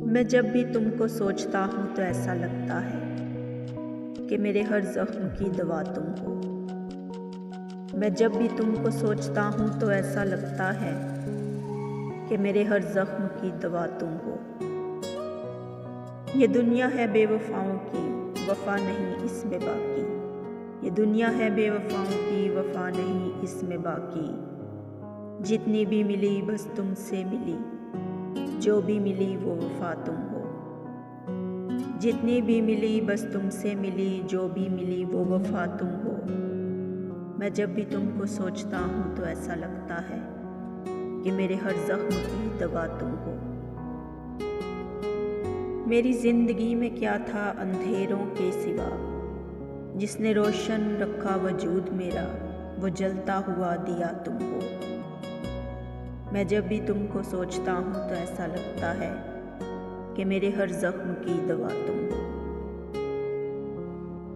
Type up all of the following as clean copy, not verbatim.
मैं जब भी तुमको सोचता हूँ तो ऐसा लगता है कि मेरे हर जख्म की दवा तुम हो। मैं जब भी तुमको सोचता हूँ तो ऐसा लगता है कि मेरे हर जख्म की दवा तुम हो। ये दुनिया है बेवफाओं की, वफा नहीं इसमें बाकी। ये दुनिया है बेवफाओं की, वफा नहीं इसमें बाकी। जितनी भी मिली बस तुमसे मिली, जो भी मिली वो वफा तुम हो। जितनी भी मिली बस तुमसे मिली, जो भी मिली वो वफा तुम हो। मैं जब भी तुमको सोचता हूँ तो ऐसा लगता है कि मेरे हर जख्म की दवा तुम हो। मेरी जिंदगी में क्या था अंधेरों के सिवा, जिसने रोशन रखा वजूद मेरा, वो जलता हुआ दिया तुम हो। मैं जब भी तुमको सोचता हूँ तो ऐसा लगता है कि मेरे हर जख्म की दवा तुम हो।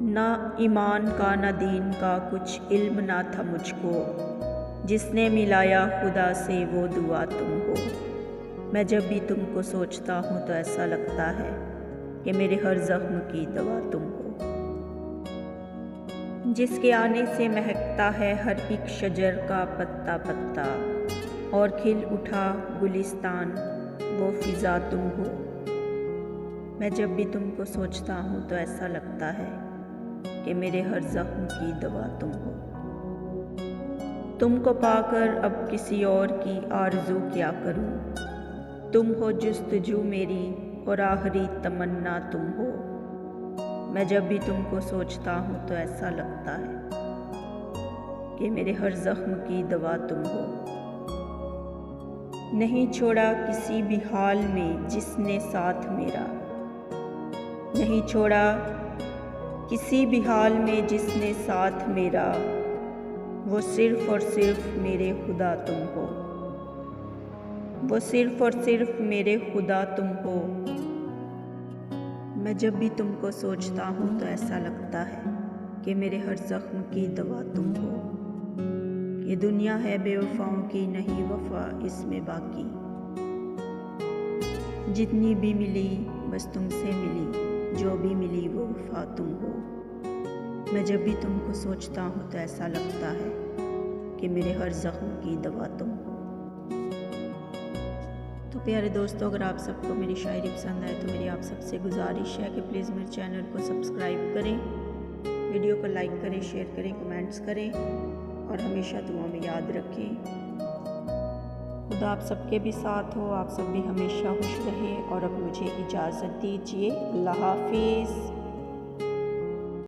ना ईमान का ना दीन का कुछ इल्म ना था मुझको, जिसने मिलाया खुदा से वो दुआ तुम हो। मैं जब भी तुमको सोचता हूँ तो ऐसा लगता है कि मेरे हर जख्म की दवा तुम हो। जिसके आने से महकता है हर एक शजर का पत्ता पत्ता, और खिल उठा गुलिस्तान वो फिजा तुम हो। मैं जब भी तुमको सोचता हूँ तो ऐसा लगता है कि मेरे हर जख्म की दवा तुम हो। तुमको पाकर अब किसी और की आरज़ू क्या करूँ, तुम हो जुस्तजू मेरी और आखिरी तमन्ना तुम हो। मैं जब भी तुमको सोचता हूँ तो ऐसा लगता है कि मेरे हर जख्म की दवा तुम हो। नहीं छोड़ा किसी भी हाल में जिसने साथ मेरा, नहीं छोड़ा किसी भी हाल में जिसने साथ मेरा, वो सिर्फ और सिर्फ मेरे खुदा तुम हो। वो सिर्फ और सिर्फ मेरे खुदा तुम हो। मैं जब भी तुमको सोचता हूँ तो ऐसा लगता है कि मेरे हर जख्म की दवा तुम हो। ये दुनिया है बेवफाओं की, नहीं वफा इसमें बाकी। जितनी भी मिली बस तुमसे मिली, जो भी मिली वो वफा तुम हो। मैं जब भी तुमको सोचता हूँ तो ऐसा लगता है कि मेरे हर जख्म की दवा तुम हो। तो प्यारे दोस्तों, अगर आप सबको मेरी शायरी पसंद आए तो मेरी आप सबसे गुजारिश है कि प्लीज़ मेरे चैनल को सब्सक्राइब करें, वीडियो को लाइक करें, शेयर करें, कमेंट्स करें और हमेशा दुआ में याद रखें। खुदा आप सबके भी साथ हो, आप सब भी हमेशा खुश रहें और अब मुझे इजाज़त दीजिए। अल्लाह हाफिज़।